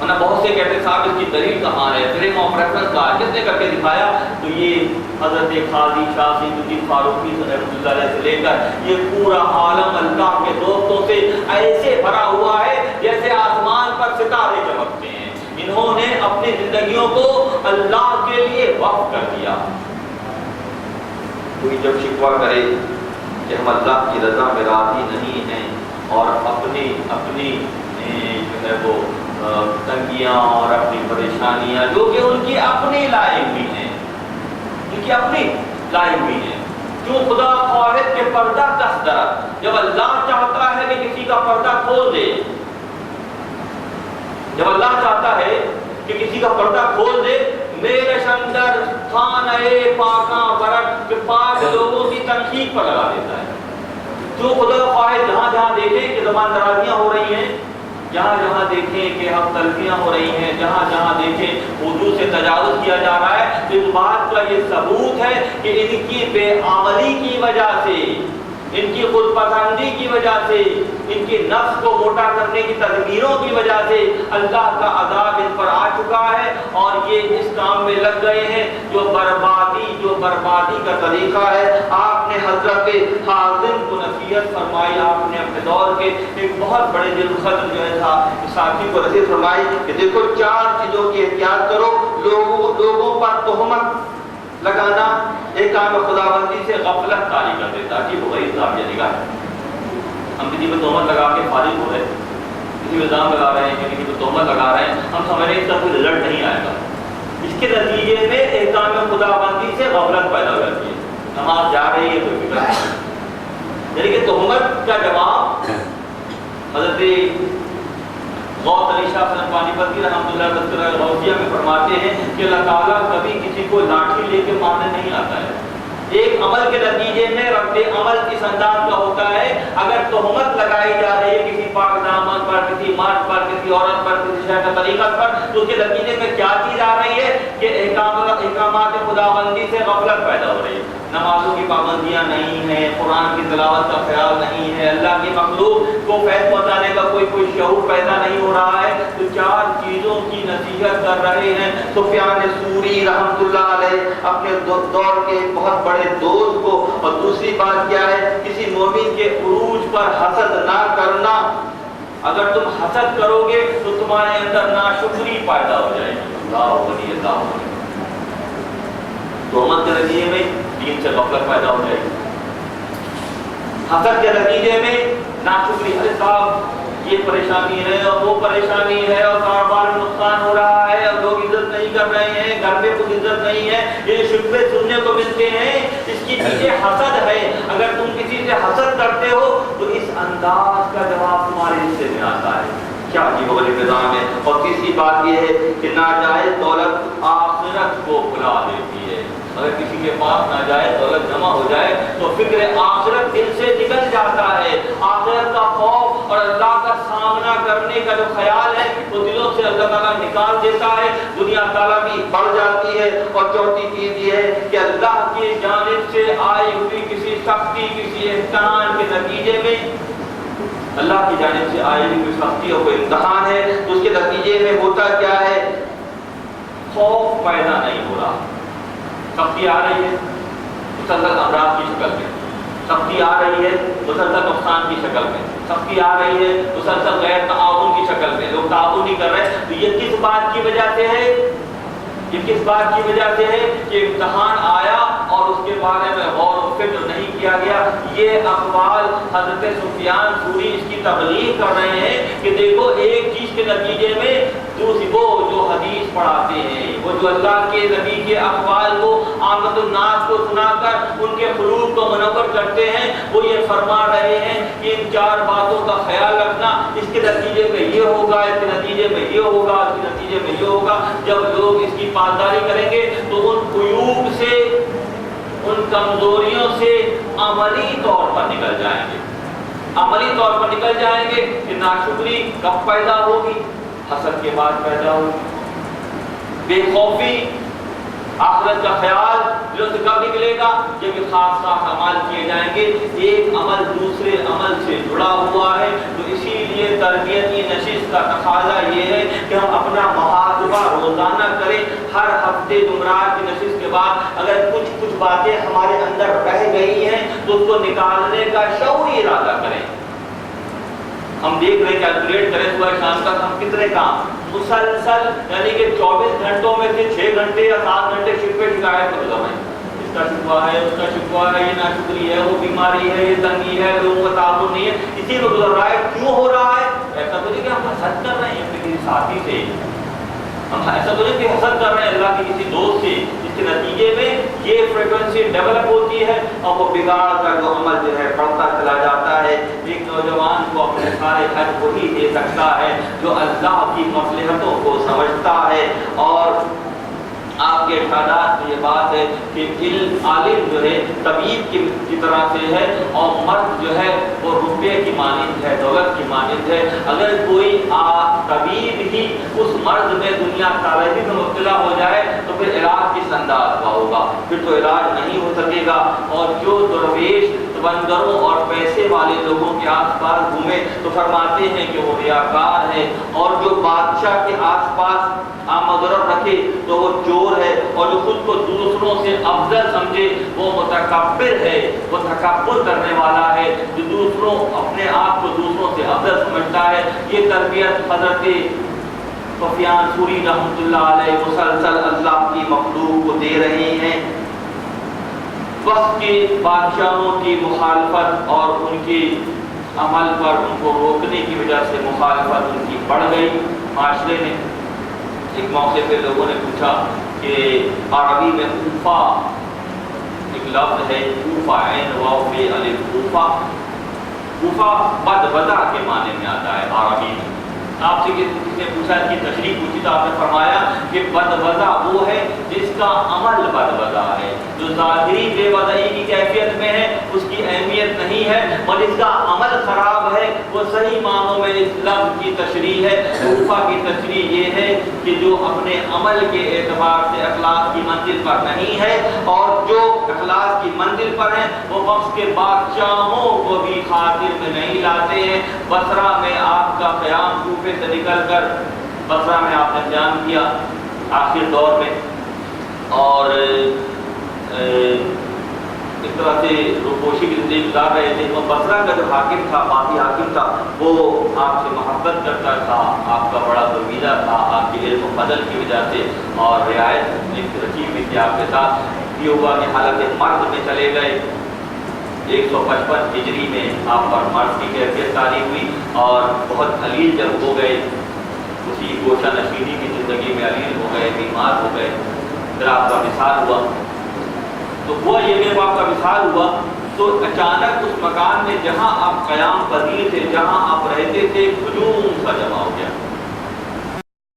ورنہ بہت سے کہتے صاحب اس کی دلیل کہاں ہے، فریم آف ریفرنس کہاں ہے، کس نے کر کے دکھایا؟ تو یہ حضرت قاضی شاہ سید الدین فاروقی رحمۃ اللہ علیہ سے لے کر یہ پورا عالم اللہ کے دوستوں سے ایسے بھرا ہوا ہے جیسے آسمان پر ستارے چمکتے ہیں۔ انہوں نے اپنی زندگیوں کو اللہ کے لیے وقف کر دیا۔ کوئی جب شکوہ کرے کہ ہم اللہ کی رضا میں راضی نہیں ہیں اور اپنی جو ہے وہ تنگیاں اور اپنی پریشانیاں جو کہ ان کی اپنی لائق بھی ہیں، ان کی اپنی لائق بھی ہیں، کیوں خدا خواہد کے پردہ کس درد، جب اللہ چاہتا ہے کہ کسی کا پردہ کھول دے، جب اللہ چاہتا ہے کہ کسی کا پردہ کھول دے، میرے شندر خانہ پاکاں برک کے پاک لوگوں کی تنقید پر لگا دیتا ہے۔ جو خدا خواہد جہاں جہاں دیکھیں کہ زبان درازیاں ہو رہی ہیں، جہاں جہاں دیکھیں کہ حق تلفیاں ہو رہی ہیں، جہاں جہاں دیکھیں اردو سے تجاوز کیا جا رہا ہے، تو اس بات کا یہ ثبوت ہے کہ ان کی بے عملی کی وجہ سے، ان کی خود پسندی کی وجہ سے، ان کی نفس کو موٹا کرنے کی تدبیروں کی وجہ سے اللہ کا عذاب ان پر آ چکا ہے، اور یہ اس کام میں لگ گئے ہیں جو بربادی کا طریقہ ہے۔ آپ نے حضرت حازم کو نصیحت فرمائی، آپ نے اپنے دور کے ایک بہت بڑے دل خطر جو ہے تھا ساتھی کو نصیحت فرمائی کہ دیکھو 4 چیزوں کی احتیاط کرو، لوگوں پر تہمت لگانا ایک کام خداوندی سے غفلت طاری کر دیتا کہ وہ غیر صاحب یہ نگاہ ہے۔ ہم کسی پہ تہمت لگا کے فارغ ہو رہے ہیں، کسی پہ الزام لگا رہے ہیں، کسی پہ تہمت لگا رہے ہیں، ہم سمجھ رہے ہیں اس کا کوئی رزلٹ نہیں آئے گا، اس کے نتیجے میں احکام خداوندی سے غفلت پیدا ہو جاتی ہے، نماز جا رہی ہے کوئی فکر نہیں۔ یعنی کہ تہمت کا جواب حضرت غوث علی شاہ پانی پتی رحمۃ اللہ تذکرہ غوثیہ میں فرماتے ہیں کہ اللہ تعالیٰ کبھی کسی کو لاٹھی لے کے مارنے نہیں آتا ہے، ایک عمل کے نتیجے میں رد عمل اس انداز کا ہوتا ہے۔ اگر تہمت لگائی جا رہی ہے کسی پاک دامن پر، کسی مرد پر، کسی عورت پر، کسی شے کا طریقت پر، تو اس کے نتیجے میں کیا چیز آ رہی ہے کہ احکامات خداوندی سے غفلت پیدا ہو رہی ہے، نمازوں کی پابندیاں نہیں ہیں، قرآن کی تلاوت کا خیال نہیں ہے، اللہ کی مخلوق کو فیض پہنچانے کا کوئی شعور پیدا نہیں ہو رہا ہے۔ تو 4 چیزوں کی نصیحت کر رہے ہیں سفیان ثوری رحمۃ اللہ علیہ اپنے دور کے بہت بڑے دوست کو۔ اور دوسری بات کیا ہے؟ کسی مومن کے عروج پر حسد نہ کرنا، اگر تم حسد کرو گے تو تمہارے اندر ناشکری پیدا ہو جائے گی۔ اللہ ولی اللہ ولی، تہمت کے نتیجے میں دین سے غفلت پیدا ہو جائے گی، حسد کے نتیجے میں ناشکری، ارے صاحب یہ پریشانی ہے اور وہ پریشانی ہے اور کاروبار میں نقصان ہو رہا ہے اور لوگ عزت نہیں کر رہے ہیں، گھر میں کچھ عزت نہیں ہے، یہ شکوے سننے کو ملتے ہیں، اس کی پیچھے حسد ہے۔ اگر تم کسی سے حسد کرتے ہو تو اس انداز کا جواب تمہارے حصے میں آتا ہے، کیا عجیب و غریب نظام ہے۔ اور تیسری بات یہ ہے کہ ناجائز دولت آخرت کو بھلا دیتی ہے۔ اگر کسی کے پاس ناجائز دولت جمع ہو جائے تو فکر آخرت دل سے نکل جاتا ہے، آخرت کا خوف اور اللہ کا سامنا کرنے کا جو خیال ہے وہ دلوں سے اللہ تعالیٰ نکال دیتا ہے، دنیا تعالیٰ بھی بڑھ جاتی ہے۔ اور چوتھی چیز یہ ہے کہ اللہ کی جانب سے آئی ہوئی کسی سختی، کسی امتحان کے نتیجے میں، اللہ کی جانب سے آئی ہوئی کوئی سختی اور کوئی امتحان ہے تو اس کے نتیجے میں ہوتا کیا ہے؟ خوف پیدا نہیں ہو رہا، سختی آ رہی ہے مسلسل امراض کی شکل میں، سختی آ رہی ہے مسلسل نقصان کی شکل میں، سختی آ رہی ہے مسلسل غیر تعاون کی شکل میں، لوگ تعاون نہیں کر رہے، تو یہ کس بات کی وجہ سے ہے؟ یہ کس بات کی وجہ سے ہے کہ امتحان آیا اور اس کے بارے میں غور و فکر نہیں کیا گیا۔ یہ اقوال حضرت سفیان ثوری اس کی تبلیغ کر رہے ہیں کہ دیکھو ایک چیز کے نتیجے میں وہ جو حدیث پڑھاتے ہیں، وہ جو اللہ کے نبی کے اقوال کو عامت الناس کو سنا کر ان کے قلوب کو منور کرتے ہیں، وہ یہ فرما رہے ہیں کہ ان 4 باتوں کا خیال رکھنا، اس کے نتیجے میں یہ ہوگا، اس کے نتیجے میں یہ ہوگا، اس کے نتیجے میں یہ ہوگا۔ جب لوگ اس کی پاسداری کریں گے تو ان عیوب سے، ان کمزوریوں سے عملی طور پر نکل جائیں گے، عملی طور پر نکل جائیں گے کہ ناشکری کب پیدا ہوگی؟ حسد کے بعد پیدا ہوگی۔ بے خوفی، آخرت کا خیال دلوں سے کب نکلے گا؟ جب خاص اعمال کیے جائیں گے، ایک عمل دوسرے عمل سے جڑا ہوا ہے۔ تو اسی لیے تربیتی نشست کا تقاضا یہ ہے کہ ہم اپنا ہفتے جمعرات کی نشست کے بعد اگر کچھ باتیں ہمارے اندر رہ گئی ہیں تو اس کو نکالنے کا شعوری ارادہ کریں. ہم دیکھ رہے ہیں کیلکولیٹ کریں صبح شام تک ہم کتنے کام مسلسل یعنی کہ 24 گھنٹوں میں سے 6 گھنٹے یا 7 گھنٹے شکوے شکایت پر گزر رہے ہیں. اس کا شکوہ ہے، اس کا شکوہ ہے، یہ ناشکری ہے، وہ بیماری ہے، یہ تنگی ہے، لوگوں کا تعاون نہیں ہے، اسی میں گزر رہا ہے. کیوں ہو رہا ہے؟ ایسا تو نہیں کہ ہم حسد کر رہے ہیں اپنے کسی ساتھی سے، ہم ایسا تو نہیں کہ حسد کر رہے ہیں اللہ کے کسی دوست سے، جس کے نتیجے میں یہ فریکوینسی ڈیولپ ہوتی ہے اور وہ بگاڑ کر جو عمل جو ہے بڑھتا چلا جاتا ہے. ایک نوجوان کو اپنے سارے حق وہی دے سکتا ہے جو اللہ کی مصلحتوں کو سمجھتا ہے. اور آپ کے ارشادات میں یہ بات ہے کہ عالم جو ہے طبیب کی طرح سے ہے اور مرد جو ہے وہ روپے کی مانند ہے، دولت کی مانند ہے. اگر کوئی طبیب ہی اس مرد میں دنیا طالبی میں مبتلا ہو جائے تو پھر علاج کس انداز کا ہوگا؟ پھر تو علاج نہیں ہو سکے گا. اور جو درویش بندروں اور پیسے والے لوگوں کے آس پاس گھومے تو فرماتے ہیں کہ وہ ریاکار ہے، اور جو بادشاہ کے آس پاس آمد و رفت رکھے تو وہ چور ہے، اور جو خود کو دوسروں سے افضل سمجھے وہ متکبر ہے، وہ تکبر کرنے والا ہے، جو دوسروں اپنے آپ کو دوسروں سے افضل سمجھتا ہے. یہ تربیت حضرت سفیان ثوری رحمۃ اللہ علیہ مسلسل اللہ کی مخلوق کو دے رہے ہیں. وقت کے بادشاہوں کی مخالفت اور ان کے عمل پر ان کو روکنے کی وجہ سے مخالفت ان کی بڑھ گئی معاشرے میں. ایک موقع پہ لوگوں نے پوچھا کہ عربی میں کوفہ ایک لفظ ہے، کوفہ عین واو فے الف، کوفہ بدبدا کے معنی میں آتا ہے عربی میں. آپ سے کسی نے پوچھا، اس کی تشریح پوچھی تو آپ نے فرمایا کہ بدبدا وہ ہے جس کا عمل بدبدا ہے. جو ظاہری بے وضعی کی کیفیت میں ہے اس کی اہمیت نہیں ہے، اور جس کا عمل خراب ہے وہ صحیح معنوں میں اس لفظ کی تشریح ہے. کوفہ کی تشریح یہ ہے کہ جو اپنے عمل کے اعتبار سے اخلاق کی منزل پر نہیں ہے، اور جو اخلاق کی منزل پر ہیں وہ وقت کے بادشاہوں کو بھی خاطر میں نہیں لاتے ہیں. بصرہ میں آپ کا قیام کوفے سے نکل کر بصرہ میں آپ نے قیام کیا آخر دور میں، اور ایک طرح سے روپوشی کی زندگی گزار رہے تھے. وہ بصرہ کا جو حاکم تھا، باقی حاکم تھا، وہ آپ سے محبت کرتا تھا، آپ کا بڑا برگیدہ تھا، آپ کے علم و فضل کی وجہ سے اور رعایت ایک رچی ہوئی تھی آپ کے ساتھ. یہ ہوا کہ حالت مرد میں چلے گئے. 155 ہجری میں آپ پر مرد کی کیفیت طاری ہوئی اور بہت علیل جب ہو گئے، اسی گوشہ نشینی کی زندگی میں علیل ہو گئے، بیمار ہو گئے. پھر آپ کا وصال ہوا. تو ہوا یہ کہ آپ کا وصال ہوا تو اچانک اس مکان میں جہاں آپ قیام پذیر تھے، جہاں آپ رہتے تھے،